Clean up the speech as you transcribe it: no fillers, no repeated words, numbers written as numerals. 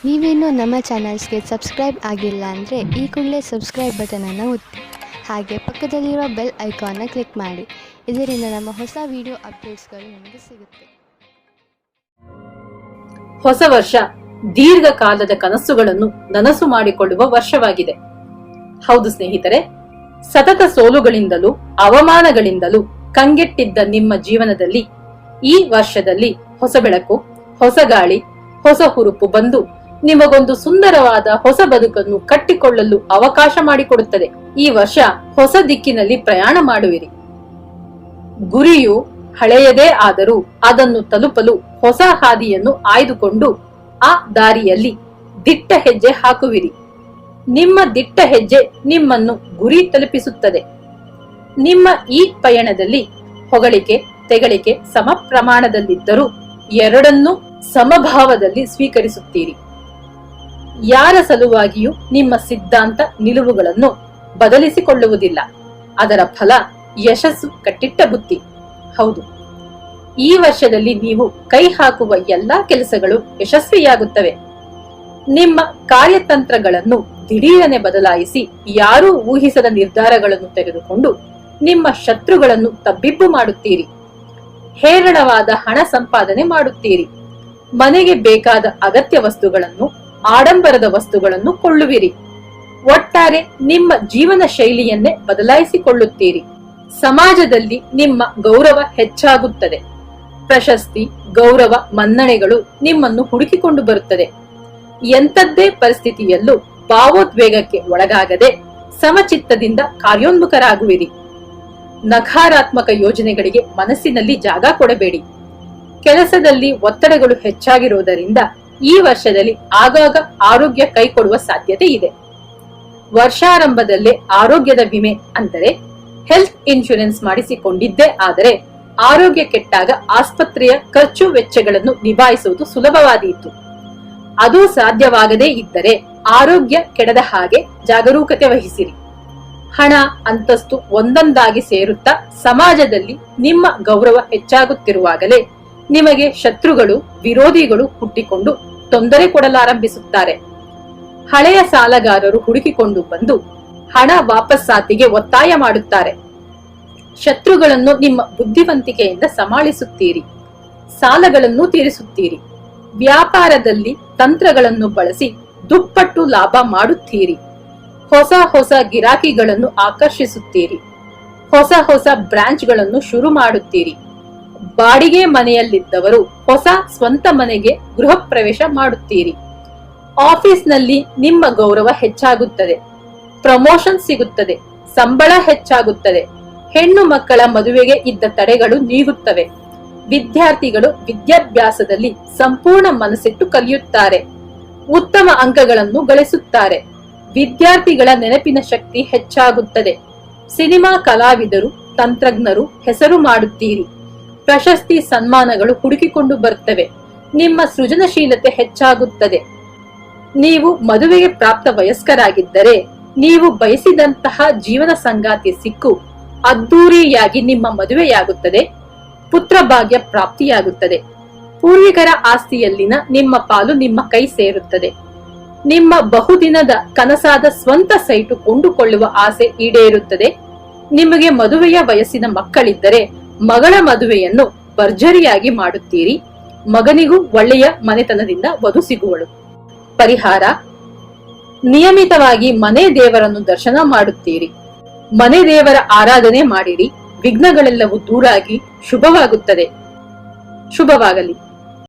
ನೀವೇನೂ ನಮ್ಮ ಚಾನಲ್ಸ್ಗೆ ಸಬ್ಸ್ಕ್ರೈಬ್ ಆಗಿಲ್ಲ ಅಂದರೆ ಈ ಕೂಡಲೇ ಸಬ್ಸ್ಕ್ರೈಬ್ ಬಟನನ್ನು ಒತ್ತಿ, ಹಾಗೆ ಪಕ್ಕದಲ್ಲಿರುವ ಬೆಲ್ ಐಕಾನ್ನ ಕ್ಲಿಕ್ ಮಾಡಿ. ಇದರಿಂದ ನಮ್ಮ ಹೊಸ ವಿಡಿಯೋ ಅಪ್ಡೇಟ್ಸ್ಗಳು ನಿಮಗೆ ಸಿಗುತ್ತೆ. ಹೊಸ ವರ್ಷ ದೀರ್ಘಕಾಲದ ಕನಸುಗಳನ್ನು ನನಸು ಮಾಡಿಕೊಳ್ಳುವ ವರ್ಷವಾಗಿದೆ. ಹೌದು ಸ್ನೇಹಿತರೆ, ಸತತ ಸೋಲುಗಳಿಂದಲೂ ಅವಮಾನಗಳಿಂದಲೂ ಕಂಗೆಟ್ಟಿದ್ದ ನಿಮ್ಮ ಜೀವನದಲ್ಲಿ ಈ ವರ್ಷದಲ್ಲಿ ಹೊಸ ಬೆಳಕು, ಹೊಸ ಗಾಳಿ, ಹೊಸ ಹುರುಪು ಬಂದು ನಿಮಗೊಂದು ಸುಂದರವಾದ ಹೊಸ ಬದುಕನ್ನು ಕಟ್ಟಿಕೊಳ್ಳಲು ಅವಕಾಶ ಮಾಡಿಕೊಡುತ್ತದೆ. ಈ ವರ್ಷ ಹೊಸ ದಿಕ್ಕಿನಲ್ಲಿ ಪ್ರಯಾಣ ಮಾಡುವಿರಿ. ಗುರಿಯು ಹಳೆಯದೇ ಆದರೂ ಅದನ್ನು ತಲುಪಲು ಹೊಸ ಹಾದಿಯನ್ನು ಆಯ್ದುಕೊಂಡು ಆ ದಾರಿಯಲ್ಲಿ ದಿಟ್ಟ ಹೆಜ್ಜೆ ಹಾಕುವಿರಿ. ನಿಮ್ಮ ದಿಟ್ಟ ಹೆಜ್ಜೆ ನಿಮ್ಮನ್ನು ಗುರಿ ತಲುಪಿಸುತ್ತದೆ. ನಿಮ್ಮ ಈ ಪಯಣದಲ್ಲಿ ಹೊಗಳಿಕೆ, ತೆಗಳಿಕೆ ಸಮ ಪ್ರಮಾಣದಲ್ಲಿದ್ದರೂ ಎರಡನ್ನೂ ಸಮಭಾವದಲ್ಲಿ ಸ್ವೀಕರಿಸುತ್ತೀರಿ. ಯಾರ ಸಲುವಾಗಿಯೂ ನಿಮ್ಮ ಸಿದ್ಧಾಂತ ನಿಲುವುಗಳನ್ನು ಬದಲಿಸಿಕೊಳ್ಳುವುದಿಲ್ಲ. ಅದರ ಫಲ ಯಶಸ್ಸು ಕಟ್ಟಿಟ್ಟ ಬುತ್ತಿ. ಹೌದು, ಈ ವರ್ಷದಲ್ಲಿ ನೀವು ಕೈ ಹಾಕುವ ಎಲ್ಲಾ ಕೆಲಸಗಳು ಯಶಸ್ವಿಯಾಗುತ್ತವೆ. ನಿಮ್ಮ ಕಾರ್ಯತಂತ್ರಗಳನ್ನು ದಿಢೀರನೆ ಬದಲಾಯಿಸಿ ಯಾರೂ ಊಹಿಸದ ನಿರ್ಧಾರಗಳನ್ನು ತೆಗೆದುಕೊಂಡು ನಿಮ್ಮ ಶತ್ರುಗಳನ್ನು ತಬ್ಬಿಬ್ಬು ಮಾಡುತ್ತೀರಿ. ಹೇರಳವಾದ ಹಣ ಸಂಪಾದನೆ ಮಾಡುತ್ತೀರಿ. ಮನೆಗೆ ಬೇಕಾದ ಅಗತ್ಯ ವಸ್ತುಗಳನ್ನು, ಆಡಂಬರದ ವಸ್ತುಗಳನ್ನು ಕೊಳ್ಳುವಿರಿ. ಒಟ್ಟಾರೆ ನಿಮ್ಮ ಜೀವನ ಶೈಲಿಯನ್ನೇ ಬದಲಾಯಿಸಿಕೊಳ್ಳುತ್ತೀರಿ. ಸಮಾಜದಲ್ಲಿ ನಿಮ್ಮ ಗೌರವ ಹೆಚ್ಚಾಗುತ್ತದೆ. ಪ್ರಶಸ್ತಿ, ಗೌರವ, ಮನ್ನಣೆಗಳು ನಿಮ್ಮನ್ನು ಹುಡುಕಿಕೊಂಡು ಬರುತ್ತದೆ. ಎಂಥದ್ದೇ ಪರಿಸ್ಥಿತಿಯಲ್ಲೂ ಭಾವೋದ್ವೇಗಕ್ಕೆ ಒಳಗಾಗದೆ ಸಮಚಿತ್ತದಿಂದ ಕಾರ್ಯೋನ್ಮುಖರಾಗುವಿರಿ. ನಕಾರಾತ್ಮಕ ಯೋಜನೆಗಳಿಗೆ ಮನಸ್ಸಿನಲ್ಲಿ ಜಾಗ ಕೊಡಬೇಡಿ. ಕೆಲಸದಲ್ಲಿ ಒತ್ತಡಗಳು ಹೆಚ್ಚಾಗಿರುವುದರಿಂದ ಈ ವರ್ಷದಲ್ಲಿ ಆಗಾಗ ಆರೋಗ್ಯ ಕೈಕೊಡುವ ಸಾಧ್ಯತೆ ಇದೆ. ವರ್ಷಾರಂಭದಲ್ಲೇ ಆರೋಗ್ಯದ ವಿಮೆ ಅಂದರೆ ಹೆಲ್ತ್ ಇನ್ಶೂರೆನ್ಸ್ ಮಾಡಿಸಿಕೊಂಡಿದ್ದೇ ಆದರೆ ಆರೋಗ್ಯ ಕೆಟ್ಟಾಗ ಆಸ್ಪತ್ರೆಯ ಖರ್ಚು ವೆಚ್ಚಗಳನ್ನು ನಿಭಾಯಿಸುವುದು ಸುಲಭವಾದೀತು. ಅದು ಸಾಧ್ಯವಾಗದೇ ಇದ್ದರೆ ಆರೋಗ್ಯ ಕೆಡದ ಹಾಗೆ ಜಾಗರೂಕತೆ ವಹಿಸಿರಿ. ಹಣ, ಅಂತಸ್ತು ಒಂದೊಂದಾಗಿ ಸೇರುತ್ತಾ ಸಮಾಜದಲ್ಲಿ ನಿಮ್ಮ ಗೌರವ ಹೆಚ್ಚಾಗುತ್ತಿರುವಾಗಲೇ ನಿಮಗೆ ಶತ್ರುಗಳು, ವಿರೋಧಿಗಳು ಹುಟ್ಟಿಕೊಂಡು ತೊಂದರೆ ಕೊಡಲಾರಂಭಿಸುತ್ತಾರೆ. ಹಳೆಯ ಸಾಲಗಾರರು ಹುಡುಕಿಕೊಂಡು ಬಂದು ಹಣ ವಾಪಸ್ಸಾತಿಗೆ ಒತ್ತಾಯ ಮಾಡುತ್ತಾರೆ. ಶತ್ರುಗಳನ್ನು ನಿಮ್ಮ ಬುದ್ಧಿವಂತಿಕೆಯಿಂದ ಸಮಾಳಿಸುತ್ತೀರಿ. ಸಾಲಗಳನ್ನು ತೀರಿಸುತ್ತೀರಿ. ವ್ಯಾಪಾರದಲ್ಲಿ ತಂತ್ರಗಳನ್ನು ಬಳಸಿ ದುಪ್ಪಟ್ಟು ಲಾಭ ಮಾಡುತ್ತೀರಿ. ಹೊಸ ಹೊಸ ಗಿರಾಕಿಗಳನ್ನು ಆಕರ್ಷಿಸುತ್ತೀರಿ. ಹೊಸ ಹೊಸ ಬ್ರಾಂಚ್ಗಳನ್ನು ಶುರು ಮಾಡುತ್ತೀರಿ. ಬಾಡಿಗೆ ಮನೆಯಲ್ಲಿದ್ದವರು ಹೊಸ ಸ್ವಂತ ಮನೆಗೆ ಗೃಹ ಪ್ರವೇಶ ಮಾಡುತ್ತೀರಿ. ಆಫೀಸ್ನಲ್ಲಿ ನಿಮ್ಮ ಗೌರವ ಹೆಚ್ಚಾಗುತ್ತದೆ. ಪ್ರಮೋಷನ್ ಸಿಗುತ್ತದೆ. ಸಂಬಳ ಹೆಚ್ಚಾಗುತ್ತದೆ. ಹೆಣ್ಣು ಮಕ್ಕಳ ಮದುವೆಗೆ ಇದ್ದ ತಡೆಗಳು ನೀಗುತ್ತವೆ. ವಿದ್ಯಾರ್ಥಿಗಳು ವಿದ್ಯಾಭ್ಯಾಸದಲ್ಲಿ ಸಂಪೂರ್ಣ ಮನಸ್ಸಿಟ್ಟು ಕಲಿಯುತ್ತಾರೆ. ಉತ್ತಮ ಅಂಕಗಳನ್ನು ಗಳಿಸುತ್ತಾರೆ. ವಿದ್ಯಾರ್ಥಿಗಳ ನೆನಪಿನ ಶಕ್ತಿ ಹೆಚ್ಚಾಗುತ್ತದೆ. ಸಿನಿಮಾ ಕಲಾವಿದರು, ತಂತ್ರಜ್ಞರು ಹೆಸರು ಮಾಡುತ್ತೀರಿ. ಪ್ರಶಸ್ತಿ, ಸನ್ಮಾನಗಳು ಹುಡುಕಿಕೊಂಡು ಬರುತ್ತವೆ. ನಿಮ್ಮ ಸೃಜನಶೀಲತೆ ಹೆಚ್ಚಾಗುತ್ತದೆ. ನೀವು ಮದುವೆಗೆ ಪ್ರಾಪ್ತ ವಯಸ್ಕರಾಗಿದ್ದರೆ ನೀವು ಬಯಸಿದಂತಹ ಜೀವನ ಸಂಗಾತಿ ಸಿಕ್ಕು ಅದ್ದೂರಿಯಾಗಿ ನಿಮ್ಮ ಮದುವೆಯಾಗುತ್ತದೆ. ಪುತ್ರ ಭಾಗ್ಯ ಪ್ರಾಪ್ತಿಯಾಗುತ್ತದೆ. ಪೂರ್ವಿಕರ ಆಸ್ತಿಯಲ್ಲಿನ ನಿಮ್ಮ ಪಾಲು ನಿಮ್ಮ ಕೈ ಸೇರುತ್ತದೆ. ನಿಮ್ಮ ಬಹುದಿನದ ಕನಸಾದ ಸ್ವಂತ ಸೈಟು ಕೊಂಡುಕೊಳ್ಳುವ ಆಸೆ ಈಡೇರುತ್ತದೆ. ನಿಮಗೆ ಮದುವೆಯ ವಯಸ್ಸಿನ ಮಕ್ಕಳಿದ್ದರೆ ಮಗಳ ಮದುವೆಯನ್ನು ಭರ್ಜರಿಯಾಗಿ ಮಾಡುತ್ತೀರಿ. ಮಗನಿಗೂ ಒಳ್ಳೆಯ ಮನೆತನದಿಂದ ವಧು ಸಿಗುವಳು. ಪರಿಹಾರ: ನಿಯಮಿತವಾಗಿ ಮನೆ ದೇವರನ್ನು ದರ್ಶನ ಮಾಡುತ್ತೀರಿ. ಮನೆ ದೇವರ ಆರಾಧನೆ ಮಾಡಿರಿ. ವಿಘ್ನಗಳೆಲ್ಲವೂ ದೂರಾಗಿ ಶುಭವಾಗುತ್ತದೆ. ಶುಭವಾಗಲಿ.